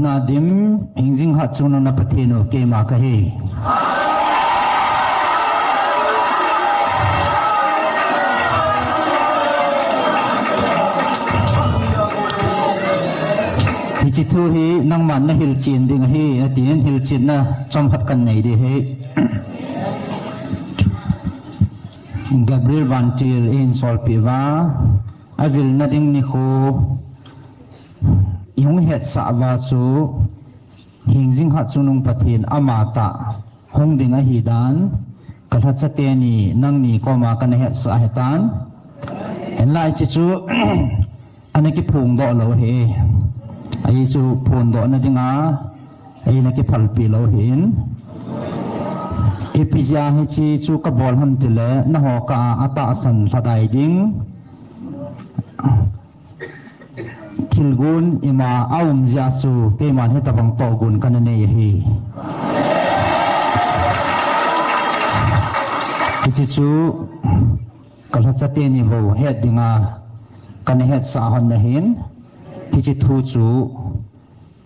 Nadim hingjing hat suno na patino ke ma kahi hichitu hi nang man na hil chin ding hi atin hil chin na chom phat kan nei de he Gabriel Vantil in Solpiva avil na ding ni ko yung het sa awasu hingjing hat sunung pathin amata hongding a hidan kalhat sa teni nang ni koma kan het sa hetan en lai chi chu anaki phung do lo he ai chu phun do na dinga ai na ki phalpi lo hin epija he chi chu ka bol ham tile na ho ka ata san thadai ding Tilgun ima aum jasu keman he tabang togun kanane hi kichu kalhat sa teni bo het dinga kan het sa hon na hin hichi thu chu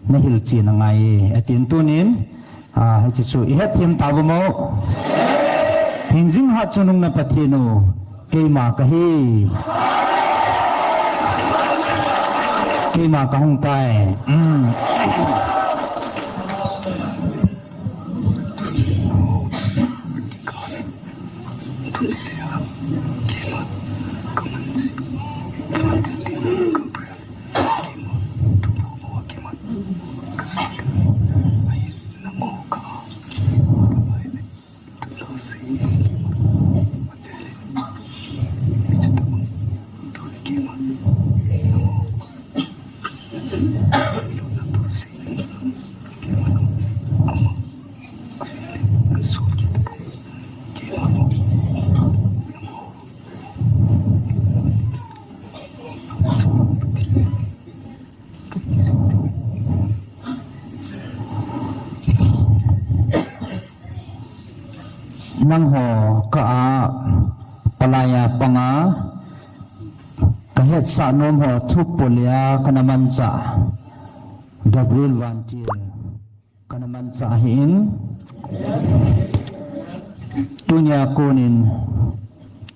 na hil chi na ngai atin tunin hichi chu i het him tabu mo hingjing hat chunung na pathinu kema kahi mà có hông tay nang ho ka palaya panga kahet sa nom ho thup polia kanaman sa Gabriel Vantil kanaman sa hin tunya kunin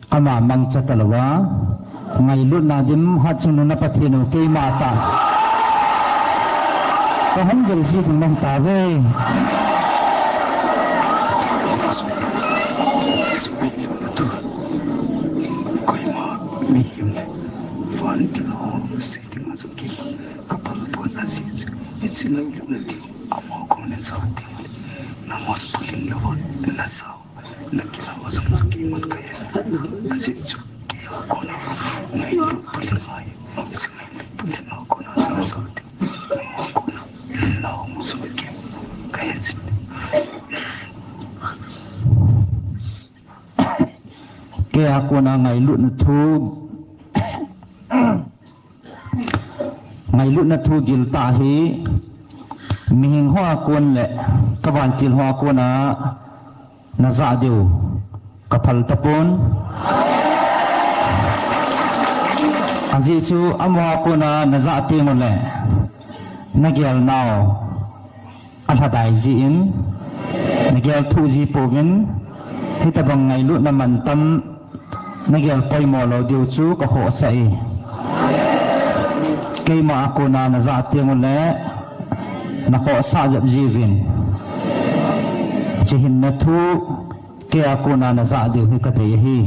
ama mang sa talawa ngaylun nadim hatsunu na pathino kay mata kahang gelsi tingmang tawe Sila ilu nanti amo ko nen sa ating namot puling lawat nasaw nagkilawa sa masakiman kaya kasi kaya ako na ilu puling ay kasi ilu puling ako na sa ating namo ko na ilaw mo sa makim kaya sila kaya ako na ngaylo na tugil tahi mihing hoa kun le kawan til hoa kuna na zadiu kapal tapon azisu amwa kuna na zati mo le nagyal nao alhadai ziin nagyal tuzi povin hitabang ngaylo na mantam nagyal poy mo lo diu chu ka ho sai kay ma ako na nazati mo le nako sa jab jivin chihin na thu kay ako na nazati hi katayahi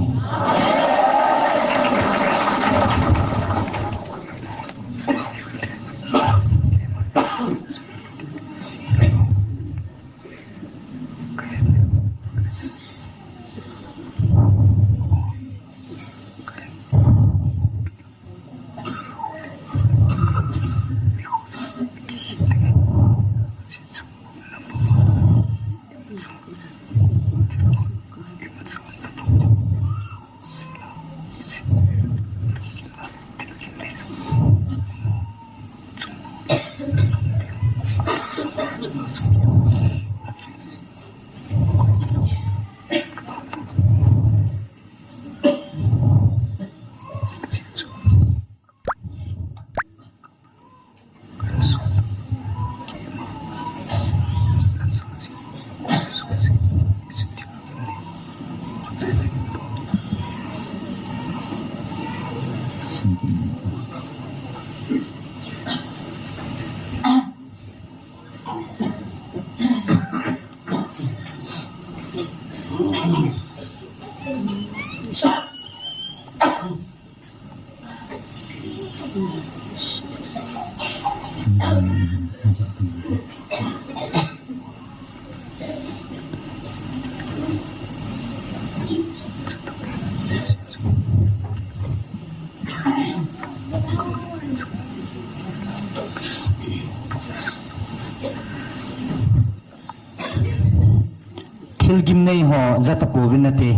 thil gim nei ho zata povin na te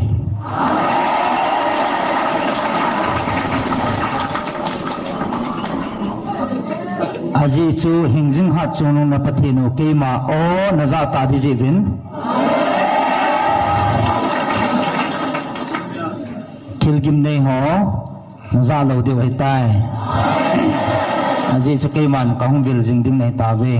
aji chu hingjing ha chunu na pathinu keima o na za ta di jevin thil gim nei ho na za lo de vai tai aji chu keiman ka hung vil jing dim nei ta ve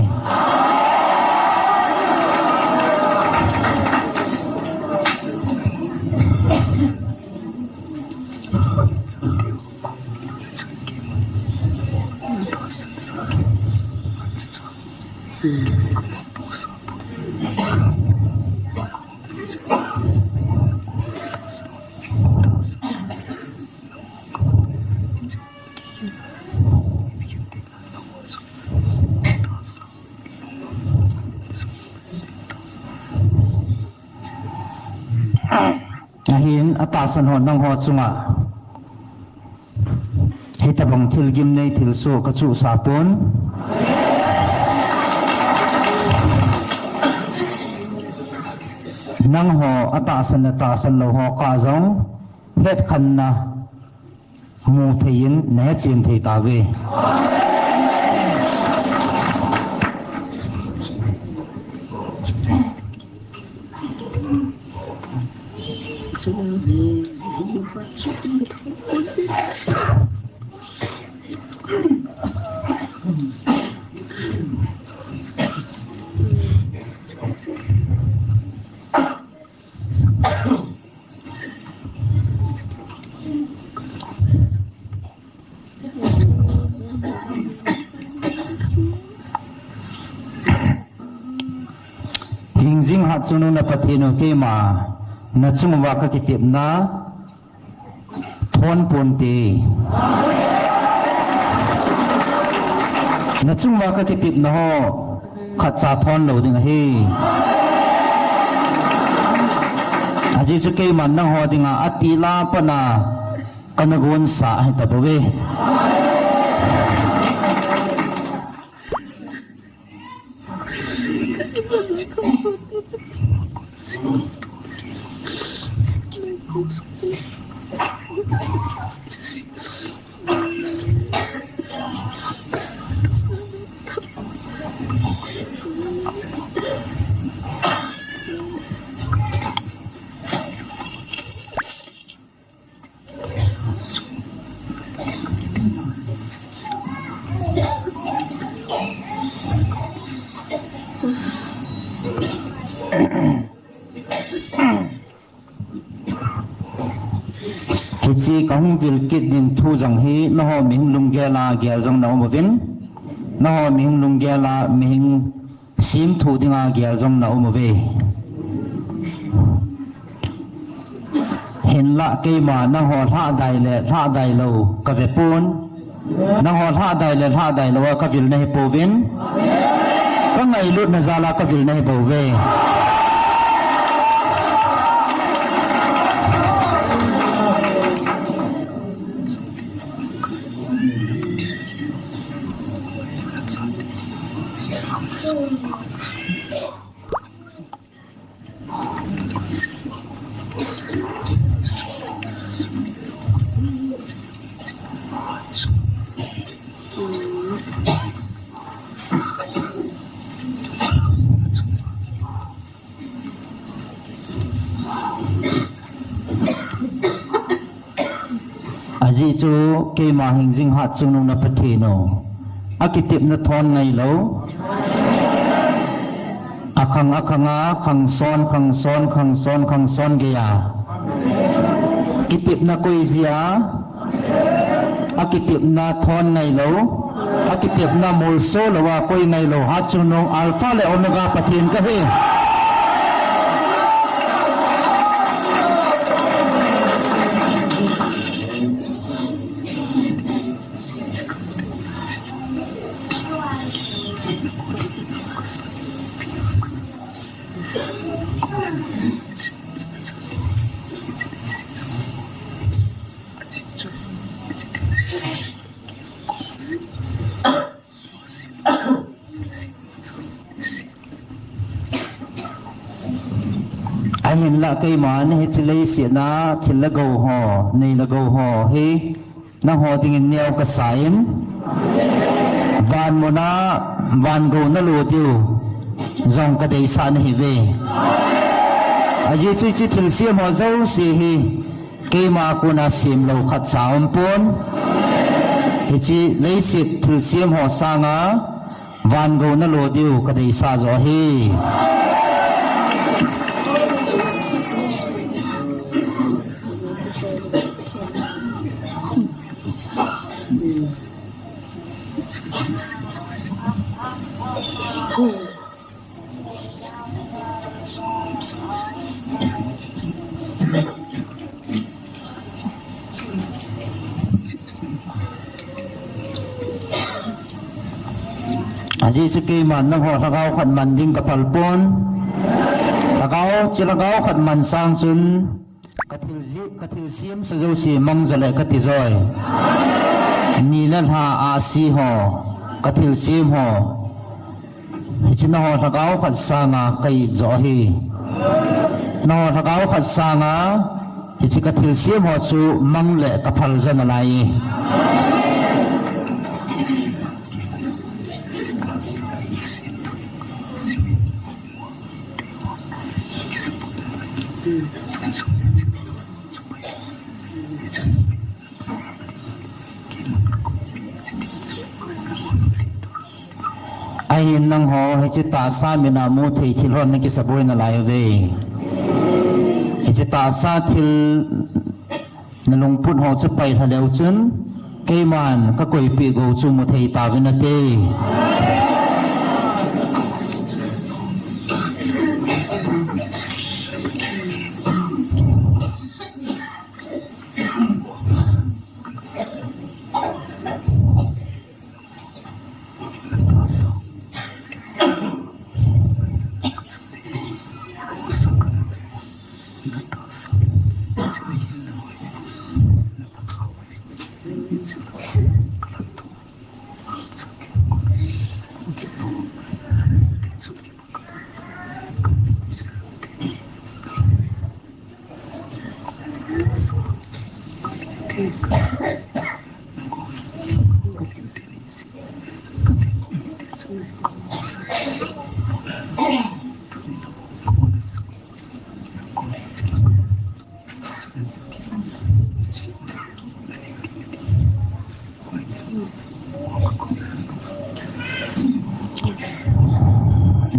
ahin atasan ho nang ho chunga hitabang thil gim nei thil so ka chu sapon nang ho atasan lo ho ka zong het khan na mu thein ne chin thei ta ve hingjing ha chunu na pathinu keima na chungwa ka kitip na thon ponte na chungwa ka kitip na ho khacha thon lo ding hi aji chu keima na ho dinga atila pana kanagon sa hai ta bove chi kahung vil kit din thu jang hi no ho ming lung gela gel jong na movin no ho ming lung gela ming sim thu dinga gel jong na move hen la ke ma na ho tha dai le tha dai lo ka ve pun na ho tha dai le tha dai lo ka vil nei povin ka ngai lut na zala ka vil nei bove aji chu ke ma hingjing ha chunu na pathino akitip na thon ngai lo akhanga khang son ge ya kitip na koi zia akitip na thon ngai lo akitip na mol so lo wa koi ngai lo ha chunu alpha le omega pathin ka he ai hin la cây mà này chỉ lấy xiên na chỉ là gầu hò này là gầu hò he na hò tiếng neo cái sải van mo na van gầu na lùa tiêu dòng cái đầy san hi về à chỉ thil xiêm hò dâu xì hi cây mà cô na xiêm lâu khát sao pon chỉ lấy xiết thil xiêm hò sang á van gầu na lùa tiêu cái đầy sa gió hi Aji suki man nang ho tagaw khat man ding kapal pon tagaw chilagaw khat man sang chun kathil sim sajo si mang jale kati joy nilan ha asi ho kathil sim ho china ho tagaw khat sanga kai zo hi no tagaw khat sanga chi kathil sim ho chu mang le kapal jan alai ai nang ho he chi ta sa mi na mu thei thil ron ki saboi na lai ve he chi ta sa thil na long put ho chu pai tha leu chun ke man ka koi pi go chu mu thei ta vi na te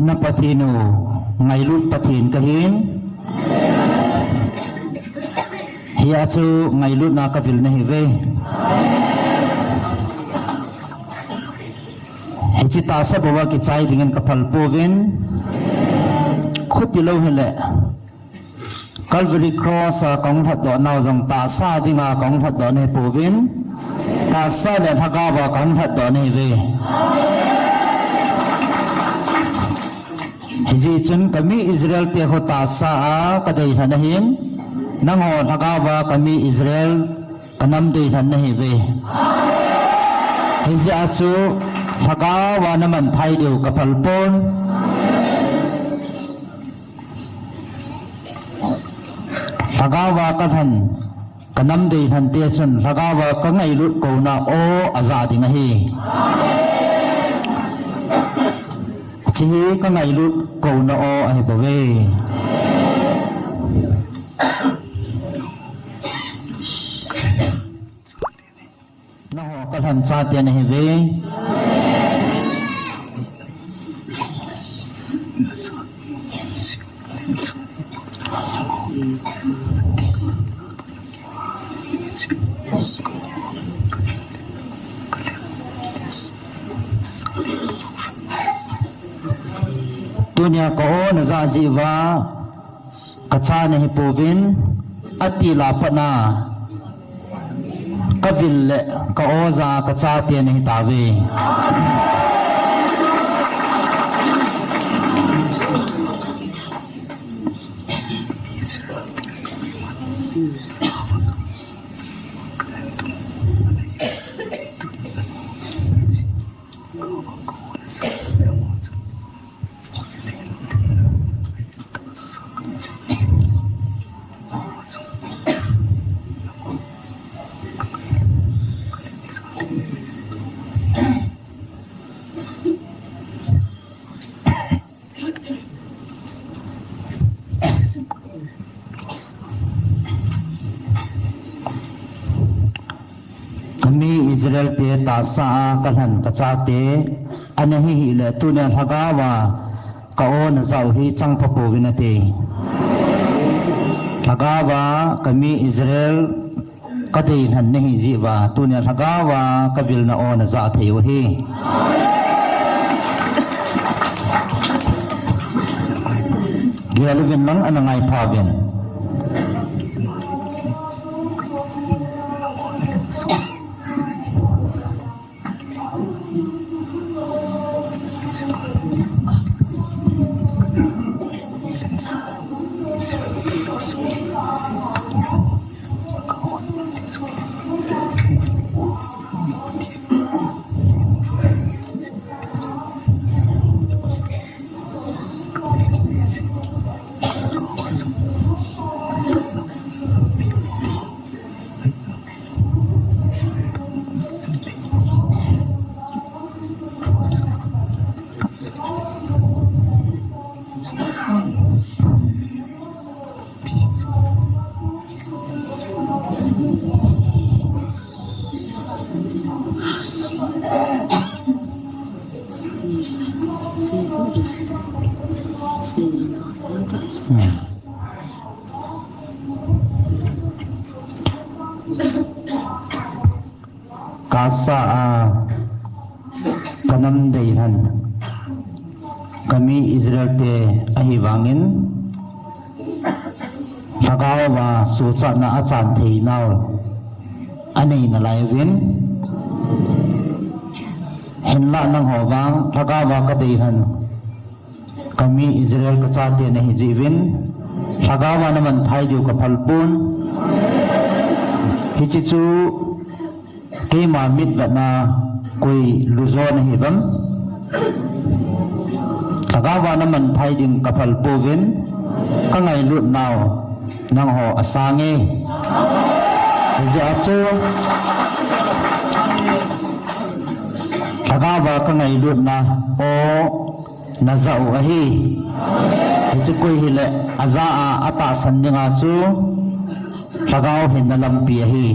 na patino ngay lut patin kahin hiya chu ngay lut na kavil na hive hichi ta sa bawa ki chai dengan kapal povin khuti lo hele Calvary Cross kong phat do naw jong ta sa dinga kong phat do ne povin ta sa le thaka wa kong phat do ne ve hiji chun kami Israel te ho ta sa kadai thana hin nang ho thaka wa kami Israel kanam dei than hi ve hiji achu thaka wa naman thai deu kapal pon thaka wa ka than kanam dei than te chun thaka wa ka ngai lut ko na o aza ding hi chỉ có ngày lúc cầu nó ai bảo vệ nó có thành sa tiền này về dunia ko na za jiwa kacha ne povin ati la pana kavil ka oza kacha te ne tawe kami Israel te ta sa kalhan ka cha te anahi hi le tu ne hagawa ka o na zau hi chang pa po vinate hagawa kami Israel ka dei han ne hi jiwa tu ne hagawa ka vil na o na za theu hi gialvin lang anangai phaben kasa kanam deihan kami Israel te ahibangin hagawa suca na achan thei naw anei na laivin henla nang howang hagawa ka deihan kami Israel ka cha te na hijivin hagawa naman thaidu ka phalpun hichichu ke mamit na koi luzo na hibam hagawa naman thaiding ka phalpovin kangai lut naw nang ho asange je achu hagawa kangai lut na o nazau ahi hichu koi hile azaa ata sandinga chu hagaw hin na lampi ahi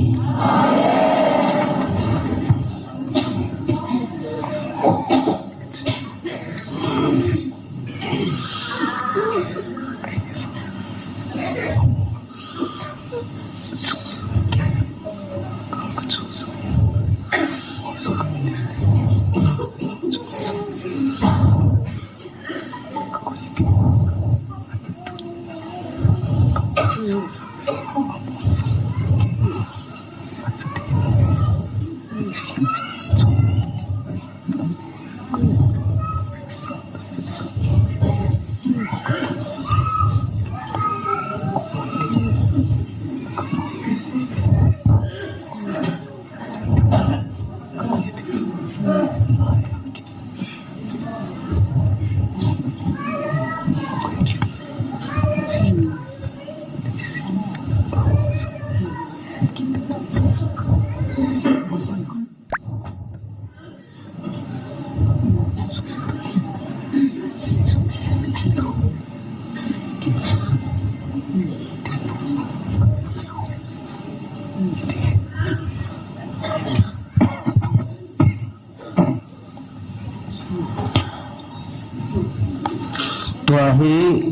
tuahi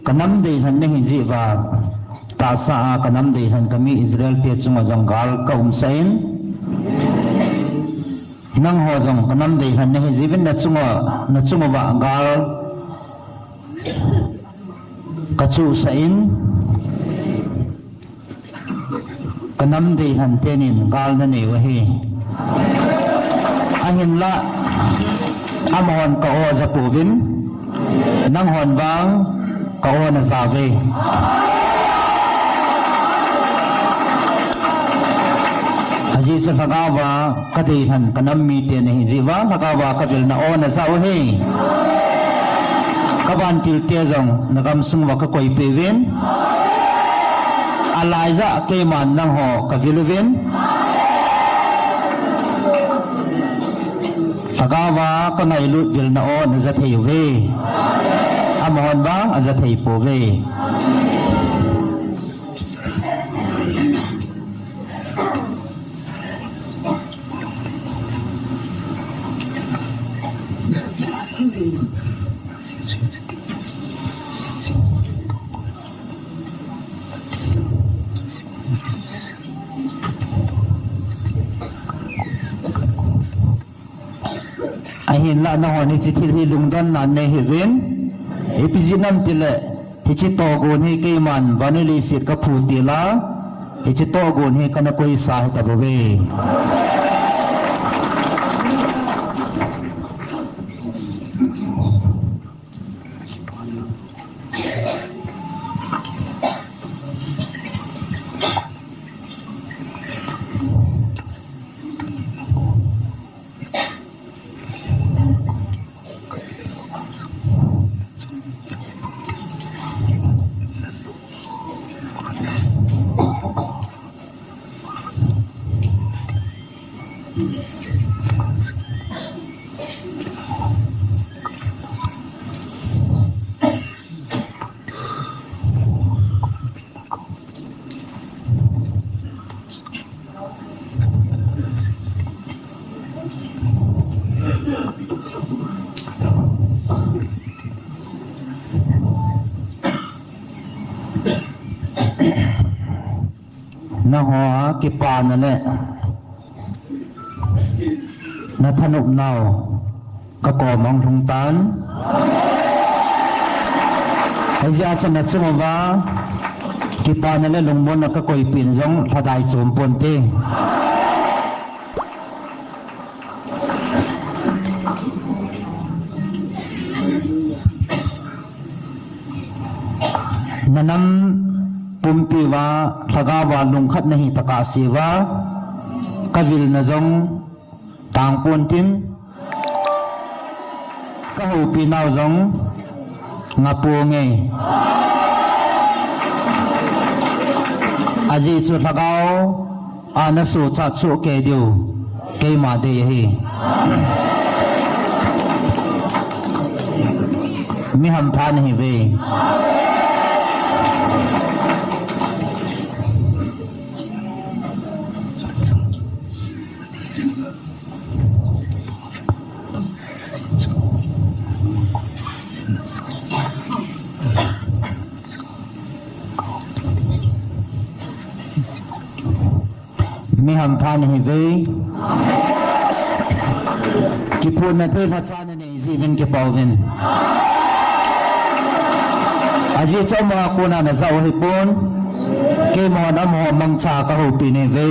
kanam dei han ne hi wa ta sa kanam dei han kami Israel pe chunga jangal ka sain nang ho jong kanam dei han ne hi jibin na chunga ba gal ka chu sain kanam dei han tenin gal na ne wa hi ahin la amon ka o za povin nang hon bang ka o na save haji sa hagawa kadihan kanam mi te ne jiwa hagawa ka vil na o na sao he kaban til te jong nagam sung wa ka koi pevin alaiza ke man nang ho ka viluvin hagawa ka ngai lut vil na o na za thei ve amon bang aza thei po ve ahin la na hon hi chi thil hi lungdan nan ne hi vin epijinam tile hi chi to gon hi ke man vanili sit ka phu ti la hi chi to gon hi kana koi sa hi ta bo ve na hoa ki pa na le na thanup nau ka ko mong thung tan ai ja chana chuma wa ki pa na le lungmon na ka koi pin jong thadai chom pon te nanam pumpi wa thaga wa lung khat nahi taka siwa kavil na jong tang pon tin ka ho pi naw jong ngapu nge aji su thagao ana su cha chu ke diu ke ma de hi mi ham tha nahi ve mi ham than hi ve ki phun na the phat san ne ji vin ke pau vin aji choma ko na na zau hi pon ke mo na mo mang cha ka ho pi ne ve